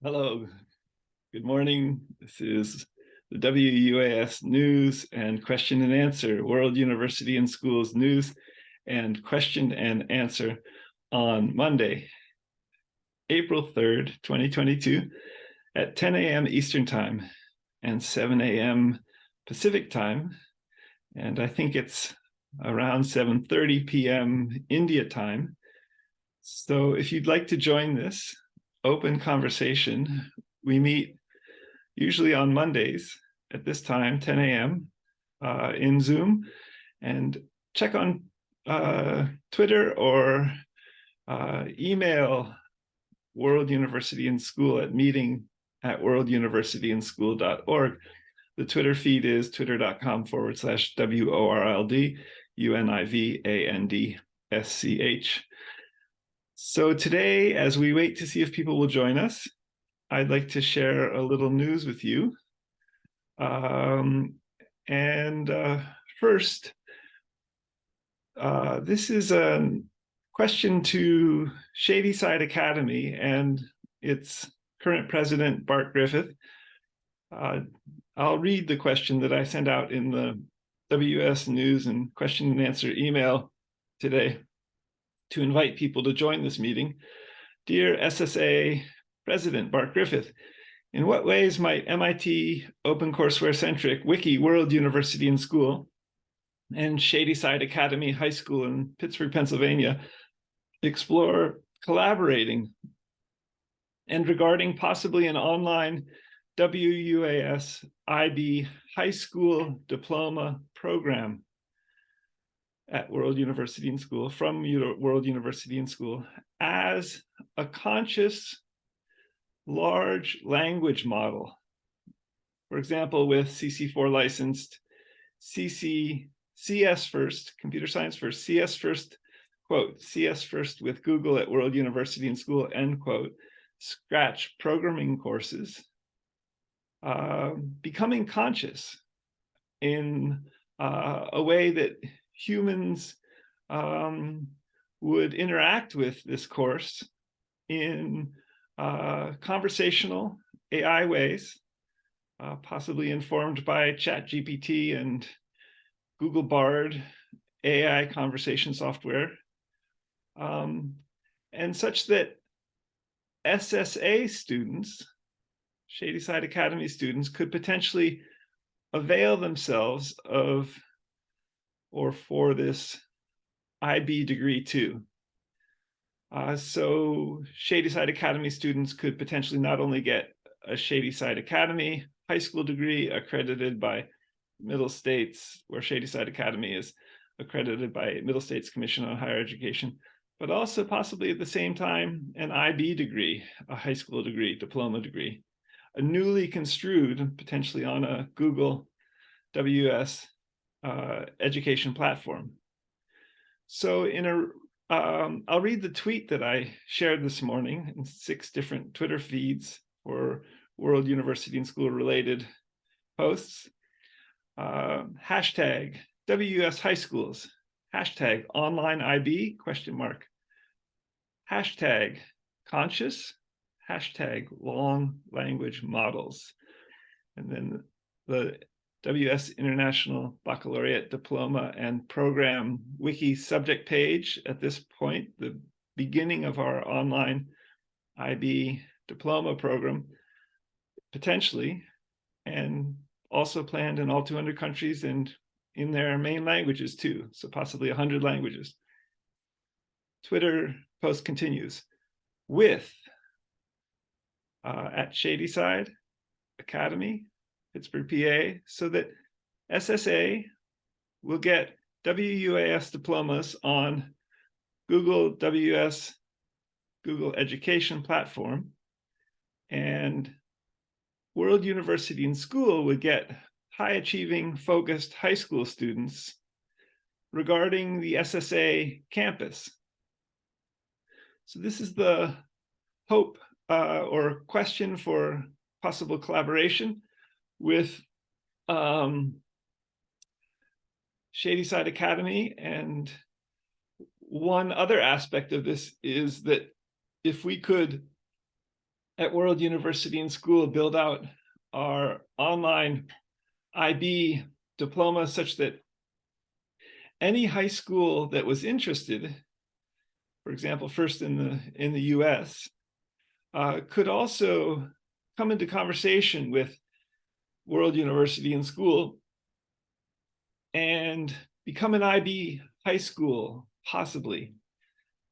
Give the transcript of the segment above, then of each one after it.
Hello, good morning. This is the WUAS News and Question and Answer, World University and Schools News and Question and Answer on Monday, April 3rd, 2022 at 10 a.m. Eastern Time and 7 a.m. Pacific Time. And I think it's around 7:30 p.m. India time. So if you'd like to join this open conversation, we meet usually on Mondays at this time, 10 a.m. In Zoom, and check on Twitter or email World University and School at meeting@worlduniversityandschool.org. The Twitter feed is twitter.com/WORLDUNIVANDSCH. So today, as we wait to see if people will join us, I'd like to share a little news with you. First, this is a question to Shadyside Academy and its current president, Bart Griffith. I'll read the question that I sent out in the WS News and Question and Answer email today to invite people to join this meeting. Dear SSA President Bart Griffith, in what ways might MIT OpenCourseWare-centric Wiki World University and School and Shadyside Academy High School in Pittsburgh, Pennsylvania explore collaborating and regarding possibly an online WUAS IB high school diploma program at World University and School, from World University and School, as a conscious large language model. For example, with CC4 licensed CS first, computer science first, CS first, quote, CS first with Google at World University and School, end quote, Scratch programming courses, becoming conscious in a way that humans would interact with this course in conversational AI ways, possibly informed by ChatGPT and Google Bard AI conversation software, and such that SSA students, Shadyside Academy students, could potentially avail themselves of or for this IB degree too. So Shadyside Academy students could potentially not only get a Shadyside Academy high school degree accredited by Middle States, where Shadyside Academy is accredited by Middle States Commission on Higher Education, but also possibly at the same time an IB degree, a high school degree, diploma degree, a newly construed, potentially on a Google WS education platform. So I'll read the tweet that I shared this morning in 6 different Twitter feeds for World University and School related posts. Hashtag WS High Schools, hashtag online IB, question mark, hashtag conscious, hashtag long language models. And then the WS International Baccalaureate Diploma and Program Wiki subject page at this point, the beginning of our online IB diploma program, potentially, and also planned in all 200 countries and in their main languages too, so possibly 100 languages. Twitter post continues with at Shadyside Academy, Pittsburgh, PA, so that SSA will get WUAS diplomas on Google WS, Google Education Platform, and World University and School would get high-achieving, focused high school students regarding the SSA campus. So this is the hope or question for possible collaboration with Shadyside Academy. And one other aspect of this is that if we could at World University and School build out our online IB diploma such that any high school that was interested, for example, first in the US, could also come into conversation with World University and School and become an IB high school, possibly,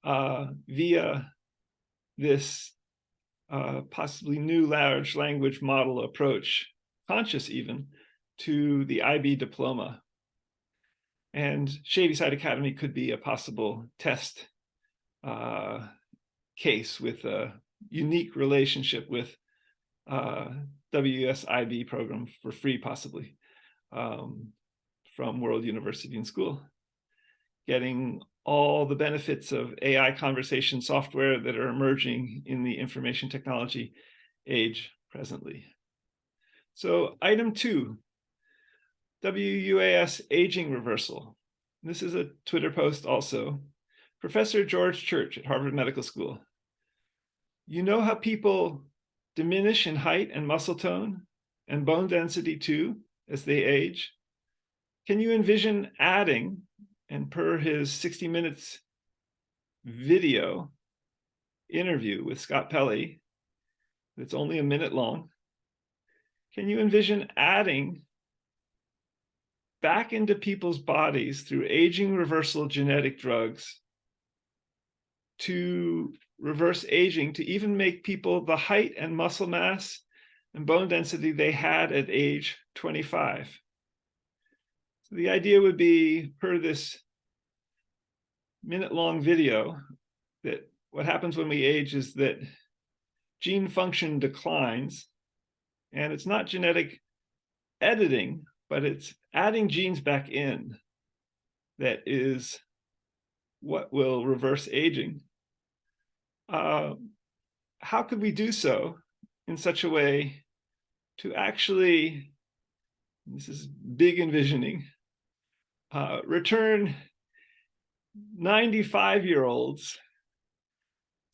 via this possibly new large language model approach, conscious even, to the IB diploma. And Shadyside Academy could be a possible test case with a unique relationship with WUS IB program for free, possibly, from World University and School, getting all the benefits of AI conversation software that are emerging in the information technology age presently. So item 2, WUAS aging reversal. This is a Twitter post also. Professor George Church at Harvard Medical School. You know how people diminish in height and muscle tone and bone density too as they age? Can you envision adding, and per his 60 Minutes video interview with Scott Pelley, that's only a minute long, can you envision adding back into people's bodies through aging reversal genetic drugs to reverse aging, to even make people the height and muscle mass and bone density they had at age 25? So the idea would be, per this minute-long video, that what happens when we age is that gene function declines, and it's not genetic editing, but it's adding genes back in that is what will reverse aging. How could we do so in such a way to actually, this is big envisioning, return 95-year-olds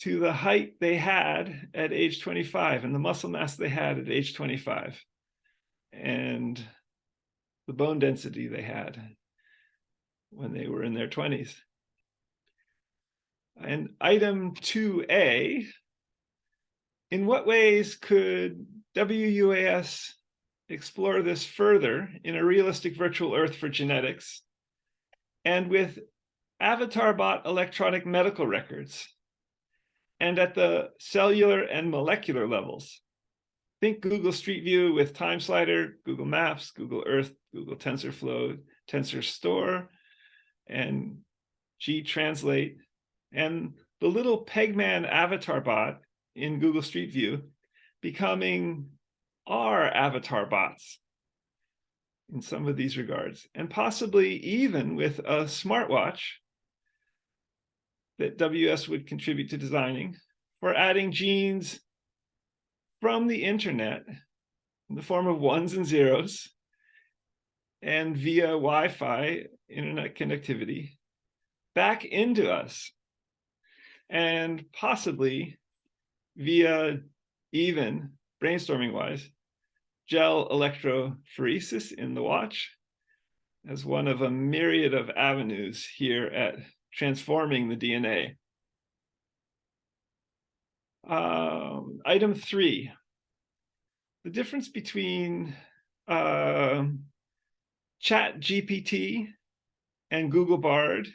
to the height they had at age 25 and the muscle mass they had at age 25 and the bone density they had when they were in their 20s. And item 2A, in what ways could WUAS explore this further in a realistic virtual Earth for genetics and with avatar bot electronic medical records and at the cellular and molecular levels? Think Google Street View with Time Slider, Google Maps, Google Earth, Google TensorFlow, TensorStore, and G-Translate, and the little Pegman avatar bot in Google Street View becoming our avatar bots in some of these regards, and possibly even with a smartwatch that WS would contribute to designing for adding genes from the internet in the form of ones and zeros and via Wi-Fi internet connectivity back into us, and possibly via, even brainstorming wise, gel electrophoresis in the watch as one of a myriad of avenues here at transforming the DNA. Item 3, the difference between ChatGPT and Google Bard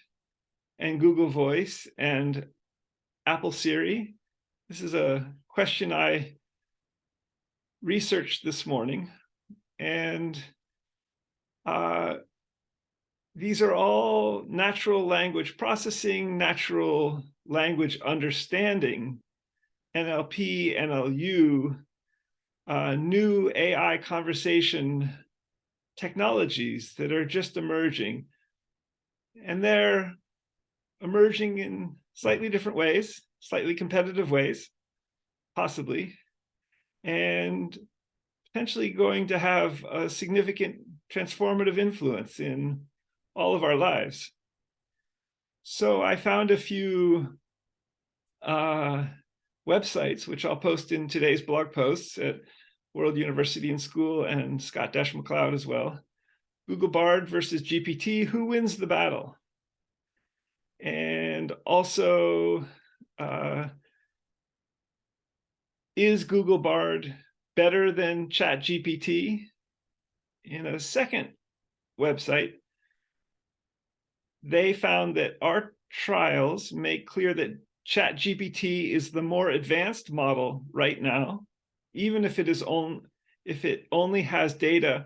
and Google Voice and Apple Siri. This is a question I researched this morning, and these are all natural language processing, natural language understanding, NLP, NLU, new AI conversation technologies that are just emerging. And they're emerging in slightly different ways, slightly competitive ways, possibly, and potentially going to have a significant transformative influence in all of our lives. So I found a few websites, which I'll post in today's blog posts at World University and School and Scott-McCloud as well. Google Bard versus GPT, who wins the battle? And also, is Google Bard better than ChatGPT? In a second website, they found that our trials make clear that ChatGPT is the more advanced model right now, even if it only has data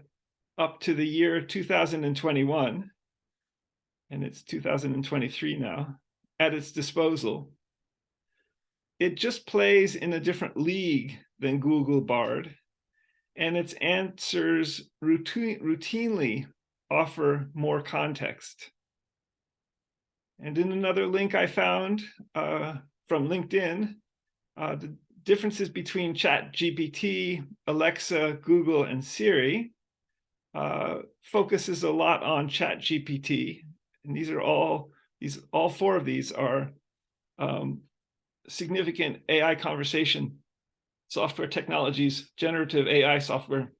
up to the year 2021, and it's 2023 now, at its disposal. It just plays in a different league than Google Bard, and its answers routinely offer more context. And in another link I found from LinkedIn, the differences between ChatGPT, Alexa, Google, and Siri focuses a lot on ChatGPT. And all four of these are significant AI conversation software technologies, generative AI software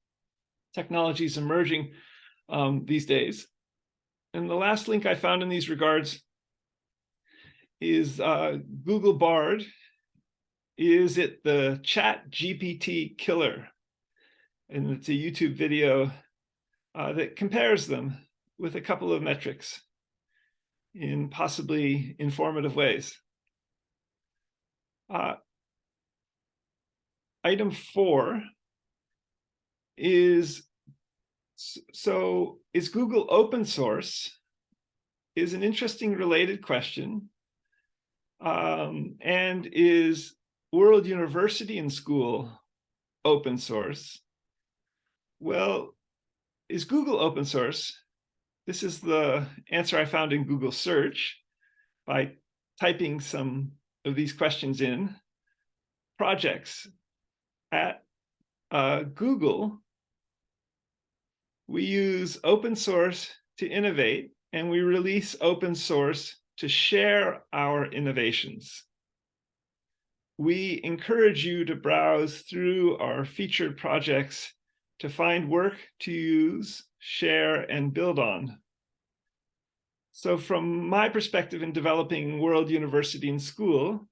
technologies emerging these days. And the last link I found in these regards is Google Bard. Is it the ChatGPT killer? And it's a YouTube video that compares them with a couple of metrics in possibly informative ways. Item 4 is, so is Google open source? Is an interesting related question. And is World University and School open source? Well, is Google open source? This is the answer I found in Google search by typing some of these questions in. Projects. At Google, we use open source to innovate, and we release open source to share our innovations. We encourage you to browse through our featured projects to find work to use, share, and build on. So from my perspective in developing World University and School,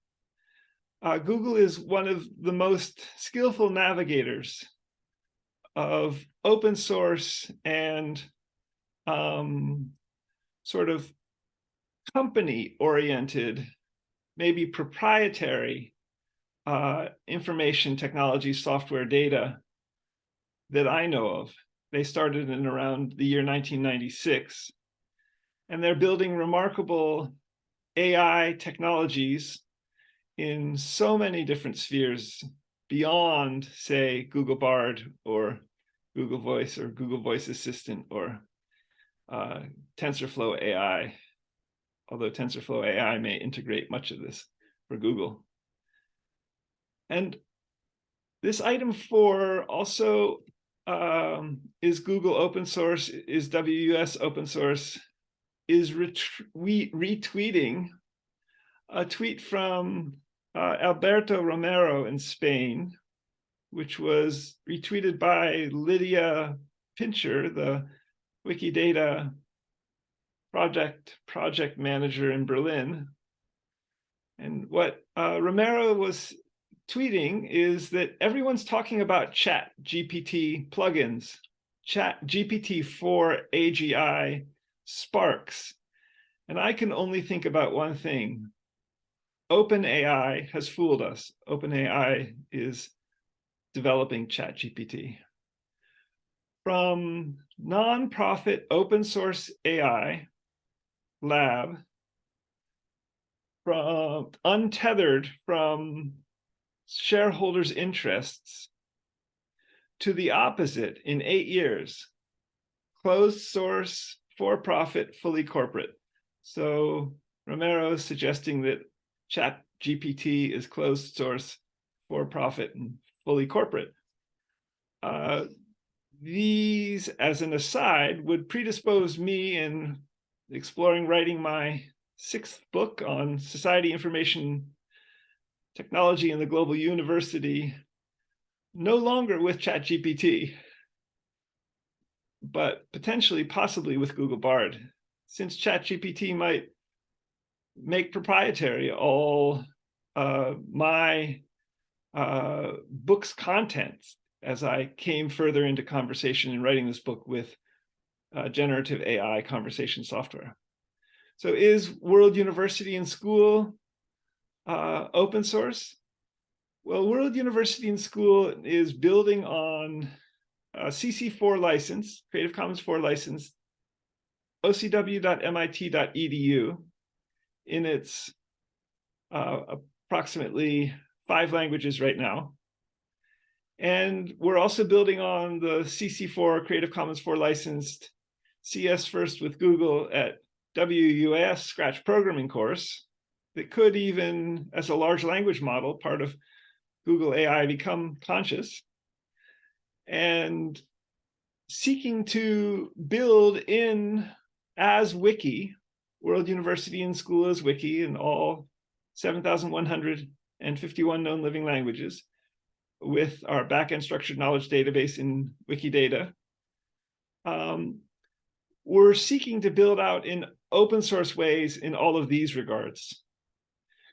Google is one of the most skillful navigators of open source and sort of company-oriented, maybe proprietary information technology software data that I know of. They started in around the year 1996, and they're building remarkable AI technologies in so many different spheres beyond, say, Google Bard or Google Voice or Google Voice Assistant or TensorFlow AI, although TensorFlow AI may integrate much of this for Google. And this item 4 also is Google open source, is WUS open source, is retweeting a tweet from Alberto Romero in Spain, which was retweeted by Lydia Pincher, the Wikidata project manager in Berlin. And what Romero was tweeting is that everyone's talking about ChatGPT plugins, ChatGPT-4 AGI Sparks. And I can only think about one thing. OpenAI has fooled us. OpenAI is developing ChatGPT. From nonprofit open source AI lab, untethered from shareholders' interests, to the opposite in 8 years, closed source, for-profit, fully corporate. So Romero is suggesting that ChatGPT is closed source, for-profit, and fully corporate. These, as an aside, would predispose me in exploring writing my 6th book on society information technology in the global university, no longer with ChatGPT, but potentially, possibly with Google Bard, since ChatGPT might make proprietary all my book's contents as I came further into conversation in writing this book with generative AI conversation software. So is World University and School open source? Well, World University and School is building on CC4 license, Creative Commons 4 license, ocw.mit.edu in its approximately 5 languages right now. And we're also building on the CC4 Creative Commons 4 licensed CS First with Google at WUaS Scratch programming course that could even, as a large language model, part of Google AI, become conscious, and seeking to build in as wiki, World University and School as wiki in all 7,151 known living languages with our backend structured knowledge database in Wikidata. We're seeking to build out in open source ways in all of these regards.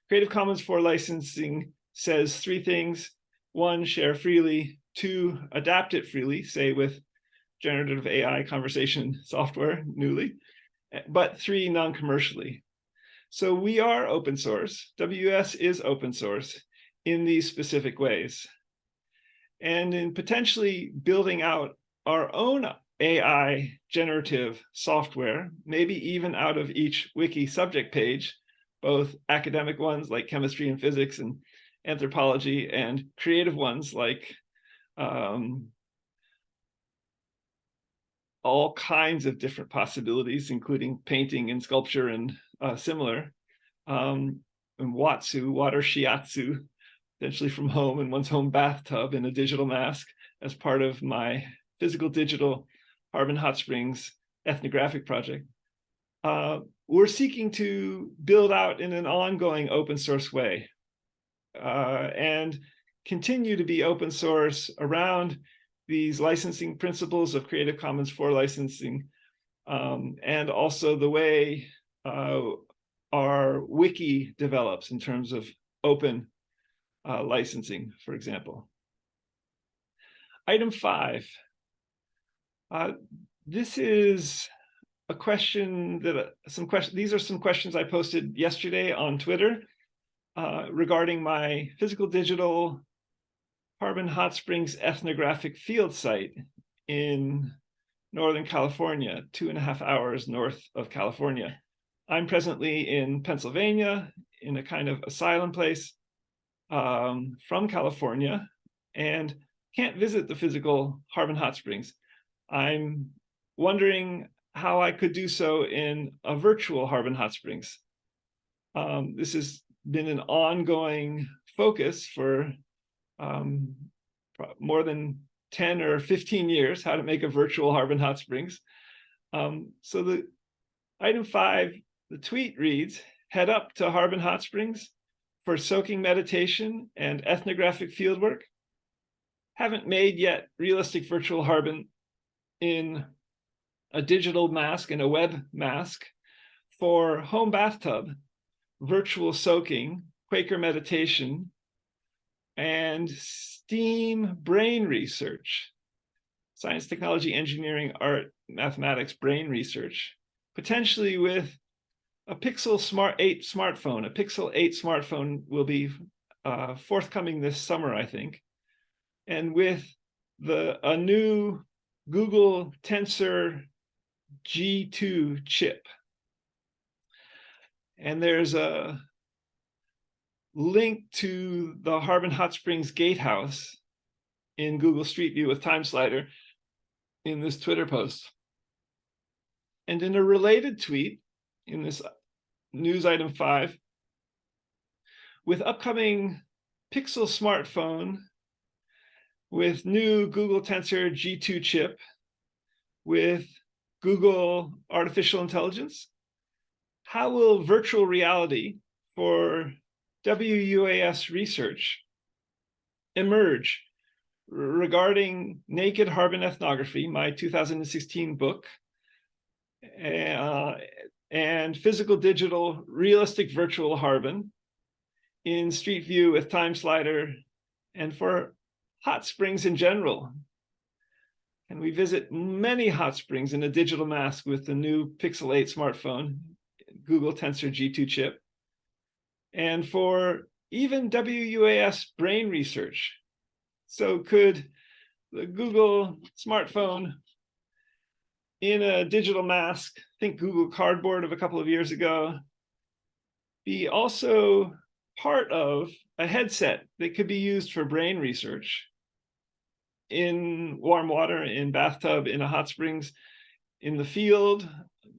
Creative Commons 4 licensing says 3 things. 1, share freely. 2, adapt it freely, say with generative AI conversation software newly. But 3, non-commercially. So we are open source. WS is open source in these specific ways. And in potentially building out our own AI generative software, maybe even out of each wiki subject page, both academic ones like chemistry and physics and anthropology, and creative ones like all kinds of different possibilities, including painting and sculpture and similar. And Watsu, water shiatsu, potentially from home in one's home bathtub in a digital mask as part of my physical digital Harbin Hot Springs ethnographic project. We're seeking to build out in an ongoing open source way and continue to be open source around these licensing principles of Creative Commons 4 licensing, and also the way our wiki develops in terms of open licensing, for example. Item 5. This is a question that these are some questions I posted yesterday on Twitter regarding my physical digital Harbin Hot Springs ethnographic field site in Northern California, 2.5 hours north of California. I'm presently in Pennsylvania in a kind of asylum place from California and can't visit the physical Harbin Hot Springs. I'm wondering how I could do so in a virtual Harbin Hot Springs. This has been an ongoing focus for more than 10 or 15 years, how to make a virtual Harbin Hot Springs. So the item 5, the tweet reads, head up to Harbin Hot Springs for soaking meditation and ethnographic fieldwork. Haven't made yet realistic virtual Harbin in a digital mask and a web mask for home bathtub, virtual soaking, Quaker meditation, and STEAM brain research, science, technology, engineering, art, mathematics, brain research, potentially with a Pixel Smart 8 smartphone. A Pixel 8 smartphone will be forthcoming this summer, I think. And with a new Google Tensor G2 chip. And there's a link to the Harbin Hot Springs Gatehouse in Google Street View with Time Slider in this Twitter post. And in a related tweet in this news item 5, with upcoming Pixel smartphone, with new Google Tensor G2 chip, with Google artificial intelligence, how will virtual reality for WUAS research emerge regarding naked Harbin ethnography, my 2016 book, and physical digital realistic virtual Harbin in Street View with Time Slider, and for hot springs in general. And we visit many hot springs in a digital mask with the new Pixel 8 smartphone, Google Tensor G2 chip. And for even WUAS brain research. So could the Google smartphone in a digital mask, think Google Cardboard of a couple of years ago, be also part of a headset that could be used for brain research in warm water, in bathtub, in a hot springs, in the field,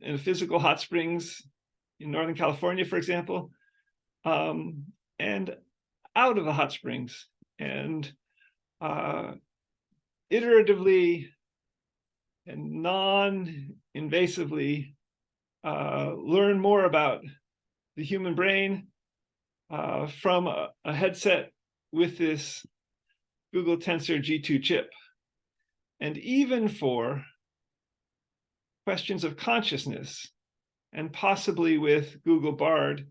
in a physical hot springs in Northern California, for example, and out of the hot springs, and iteratively and non-invasively learn more about the human brain from a headset with this Google Tensor G2 chip. And even for questions of consciousness, and possibly with Google Bard,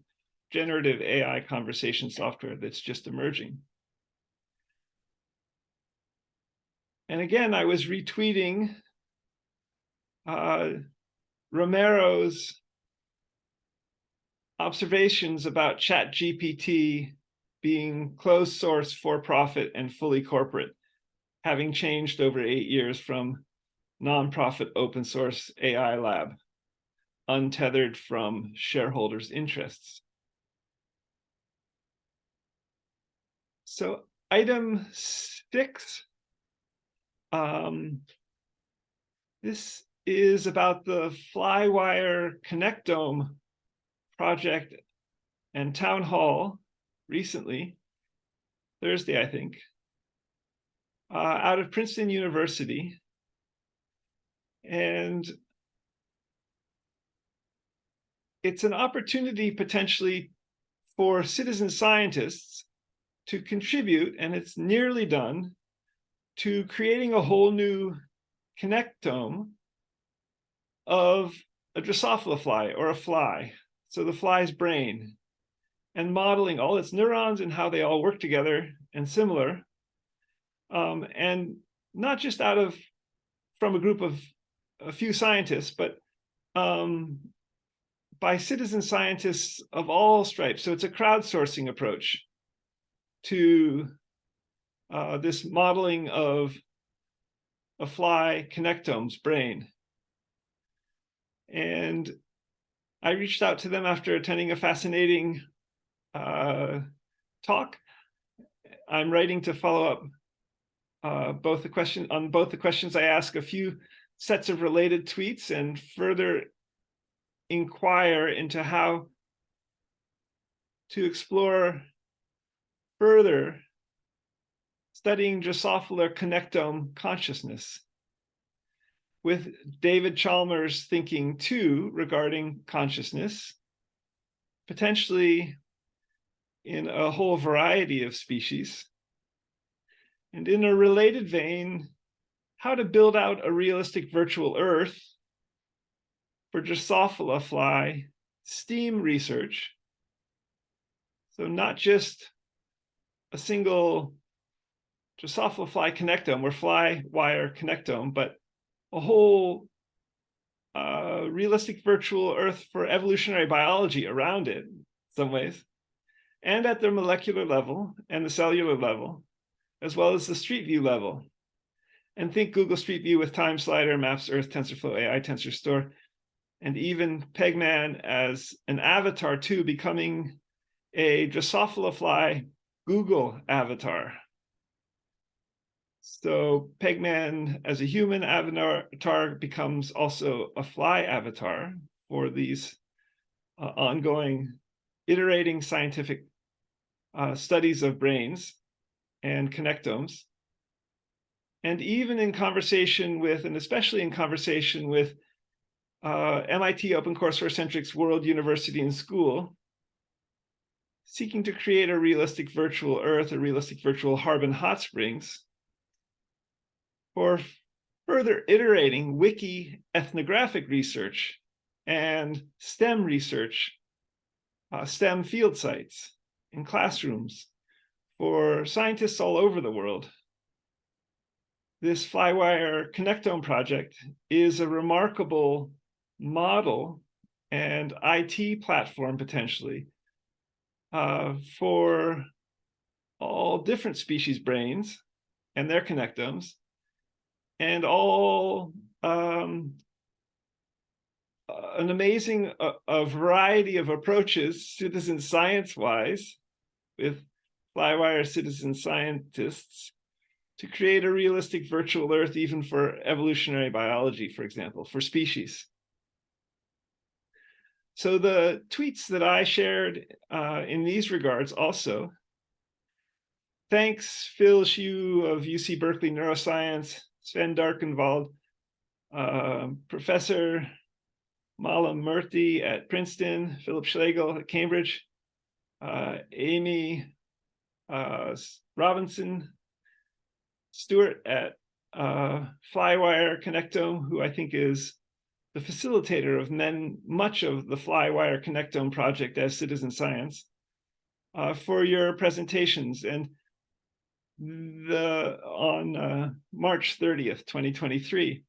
generative AI conversation software that's just emerging. And again, I was retweeting Romero's observations about ChatGPT being closed source, for profit, and fully corporate, having changed over 8 years from nonprofit open source AI lab, untethered from shareholders' interests. So item 6, this is about the Flywire Connectome project and town hall recently, Thursday, I think, out of Princeton University. And it's an opportunity potentially for citizen scientists to contribute, and it's nearly done, to creating a whole new connectome of a Drosophila fly, or a fly, so the fly's brain, and modeling all its neurons and how they all work together and similar, and not just from a group of a few scientists, but by citizen scientists of all stripes. So it's a crowdsourcing approach to this modeling of a fly connectome's brain. And I reached out to them after attending a fascinating talk. I'm writing to follow up on both the questions I ask, a few sets of related tweets, and further inquire into how to explore further studying Drosophila connectome consciousness, with David Chalmers thinking too regarding consciousness, potentially in a whole variety of species. And in a related vein, how to build out a realistic virtual Earth for Drosophila fly STEAM research. So not just a single Drosophila fly connectome or fly wire connectome, but a whole realistic virtual Earth for evolutionary biology around it in some ways, and at the molecular level and the cellular level, as well as the Street View level. And think Google Street View with Time Slider, Maps, Earth, TensorFlow, AI, TensorStore, and even Pegman as an avatar too, becoming a Drosophila fly Google avatar. So Pegman as a human avatar becomes also a fly avatar for these ongoing, iterating scientific studies of brains and connectomes. And even in conversation with, and especially in conversation with MIT OpenCourseware Centric's World University and School, seeking to create a realistic virtual Earth, a realistic virtual Harbin hot springs, for further iterating wiki ethnographic research and STEM research, STEM field sites in classrooms for scientists all over the world. This Flywire Connectome project is a remarkable model and IT platform potentially for all different species brains and their connectomes, and all an amazing a variety of approaches, citizen science-wise, with Flywire citizen scientists, to create a realistic virtual Earth, even for evolutionary biology, for example, for species. So the tweets that I shared in these regards also, thanks Phil Hsu of UC Berkeley Neuroscience, Sven Darkenwald, Professor Mala Murthy at Princeton, Philip Schlegel at Cambridge, Amy Robinson Stewart at Flywire Connectome, who I think is the facilitator of much of the Flywire Connectome project as citizen science, for your presentations. And on March 30th, 2023.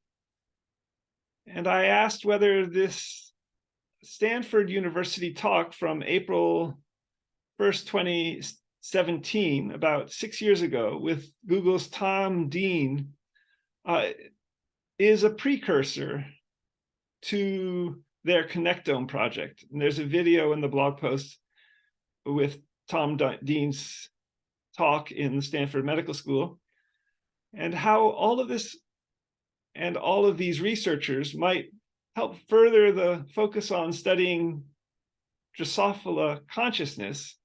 And I asked whether this Stanford University talk from April 1st, 2017, about 6 years ago, with Google's Tom Dean, is a precursor to their Connectome project. And there's a video in the blog post with Tom Dean's talk in the Stanford Medical School, and how all of this and all of these researchers might help further the focus on studying Drosophila consciousness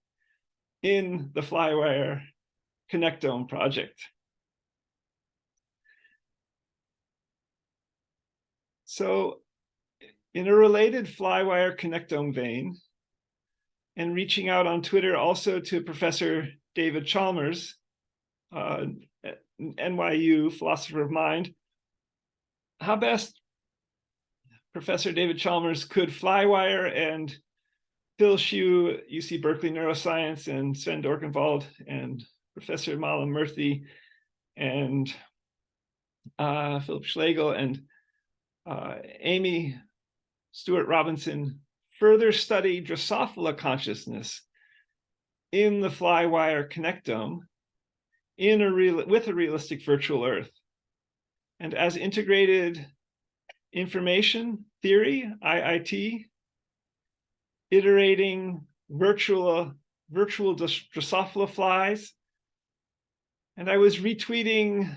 in the Flywire Connectome project. So in a related Flywire Connectome vein, and reaching out on Twitter also to Professor David Chalmers, NYU, philosopher of mind, how best Professor David Chalmers could Flywire and Phil Hsu, UC Berkeley Neuroscience, and Sven Darkenwald, and Professor Mala Murthy, and Philip Schlegel, and Amy Stewart Robinson further study Drosophila consciousness in the Flywire Connectome with a realistic virtual Earth. And as integrated information theory, IIT, iterating virtual Drosophila flies. And I was retweeting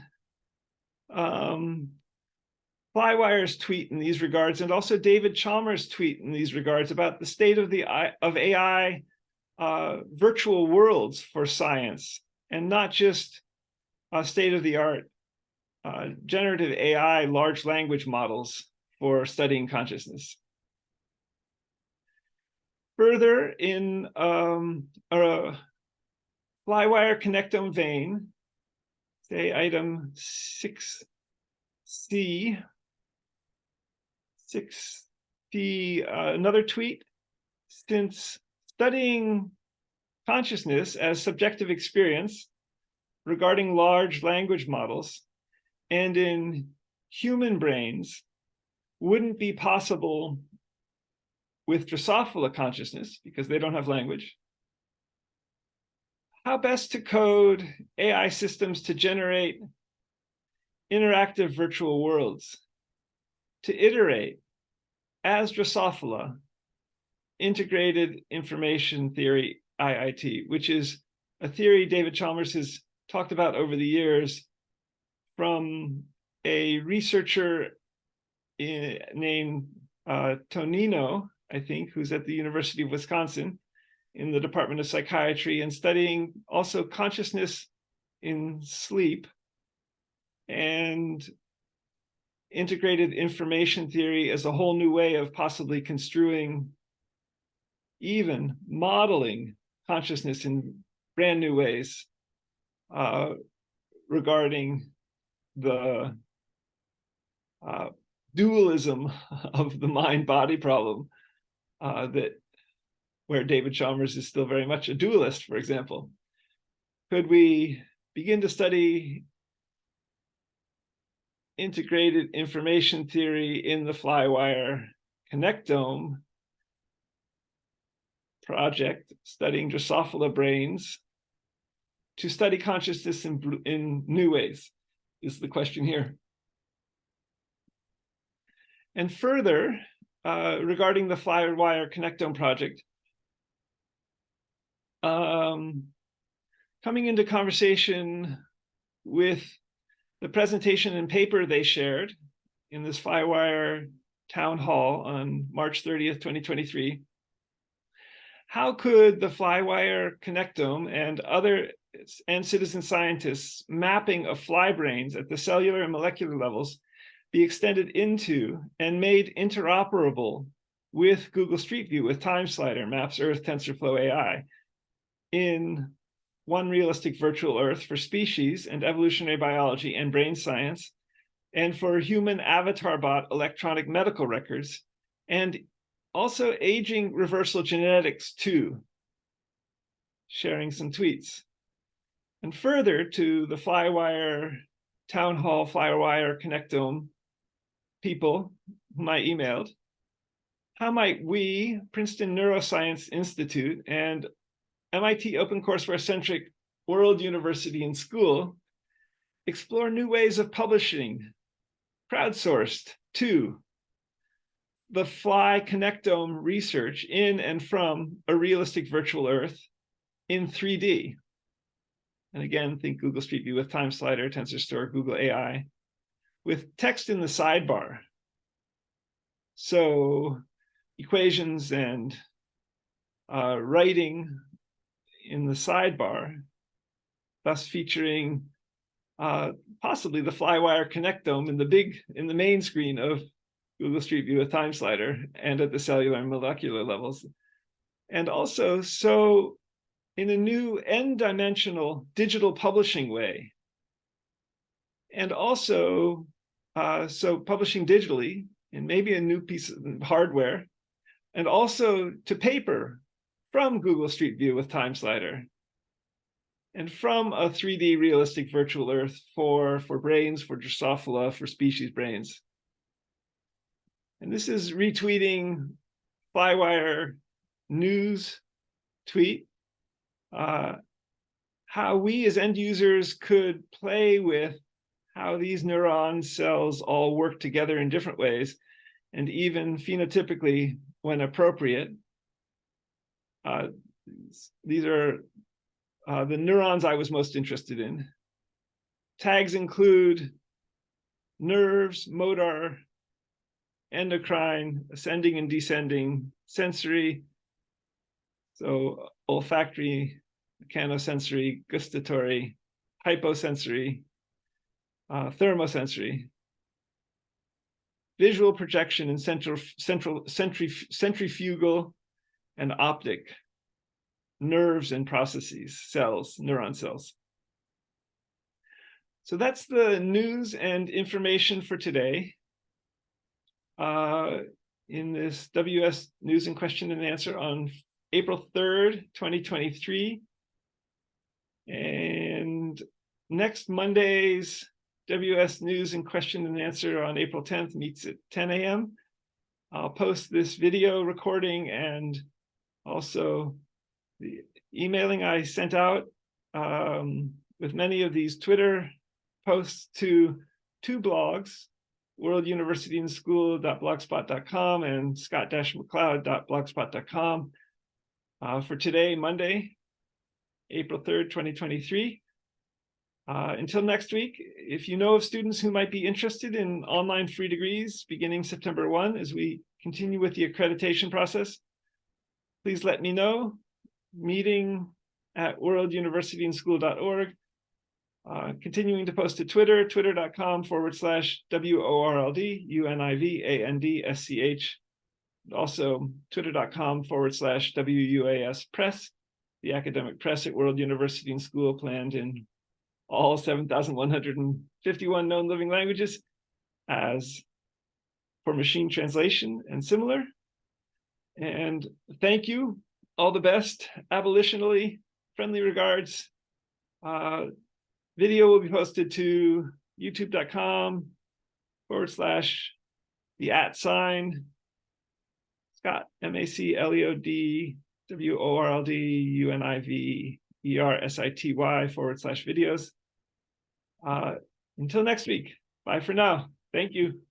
Flywire's tweet in these regards, and also David Chalmers' tweet in these regards about the state of AI virtual worlds for science, and not just state-of-the-art generative AI large language models for studying consciousness. Further, in a Flywire Connectome vein, say item 6C, another tweet, since studying consciousness as subjective experience regarding large language models and in human brains wouldn't be possible with Drosophila consciousness because they don't have language, how best to code AI systems to generate interactive virtual worlds, to iterate as Drosophila integrated information theory IIT, which is a theory David Chalmers has talked about over the years from a researcher named Tonino, I think, who's at the University of Wisconsin in the Department of Psychiatry, and studying also consciousness in sleep and integrated information theory as a whole new way of possibly construing, even modeling consciousness in brand new ways regarding the dualism of the mind-body problem, where David Chalmers is still very much a dualist, for example. Could we begin to study integrated information theory in the Flywire Connectome project, studying Drosophila brains, to study consciousness in new ways, is the question here. And further, regarding the Flywire Connectome project, coming into conversation with the presentation and paper they shared in this Flywire town hall on March 30th, 2023, how could the Flywire Connectome and citizen scientists mapping of fly brains at the cellular and molecular levels be extended into and made interoperable with Google Street View, with Time Slider, Maps Earth, TensorFlow AI, in one realistic virtual Earth for species and evolutionary biology and brain science, and for human avatar bot electronic medical records, and also aging reversal genetics too, sharing some tweets. And further, to the Flywire Town Hall, Flywire Connectome people whom I emailed, how might we, Princeton Neuroscience Institute and MIT OpenCourseWare-centric World University and School, explore new ways of publishing, crowdsourced to the Fly Connectome research in and from a realistic virtual Earth in 3D. And again, think Google Street View with Time Slider, TensorStore, Google AI, with text in the sidebar. So equations and writing in the sidebar, thus featuring possibly the Flywire Connectome in the main screen of Google Street View with Time Slider and at the cellular and molecular levels. And also, so in a new n-dimensional digital publishing way. And also, so publishing digitally, and maybe a new piece of hardware, and also to paper from Google Street View with Time Slider, and from a 3D realistic virtual Earth for brains, for Drosophila, for species brains. And this is retweeting Flywire news tweet, how we as end users could play with how these neuron cells all work together in different ways, and even phenotypically when appropriate. These are the neurons I was most interested in. Tags include nerves, motor, endocrine, ascending and descending, sensory, so olfactory, mechanosensory, gustatory, hyposensory, thermosensory, visual projection, and centrifugal and optic, nerves and processes, cells, neuron cells. So that's the news and information for today. In this WS News and Question and Answer on April 3rd, 2023. And next Monday's WS News and Question and Answer on April 10th meets at 10 a.m. I'll post this video recording and also the emailing I sent out with many of these Twitter posts to two blogs, worlduniversityandschool.blogspot.com and scott-mccloud.blogspot.com for today, Monday, April 3rd, 2023. Until next week, if you know of students who might be interested in online free degrees beginning September 1 as we continue with the accreditation process, please let me know. Meeting at worlduniversityandschool.org. Continuing to post to Twitter, twitter.com/WORLD UNIVANDSCH. Also twitter.com/WUAS Press. the academic press at World University and School planned in all 7,151 known living languages as for machine translation and similar. And thank you, all the best, abolitionally, friendly regards. Video will be posted to youtube.com/the Scott, MacLeodWorldUnivErsity/videos. Until next week, bye for now. Thank you.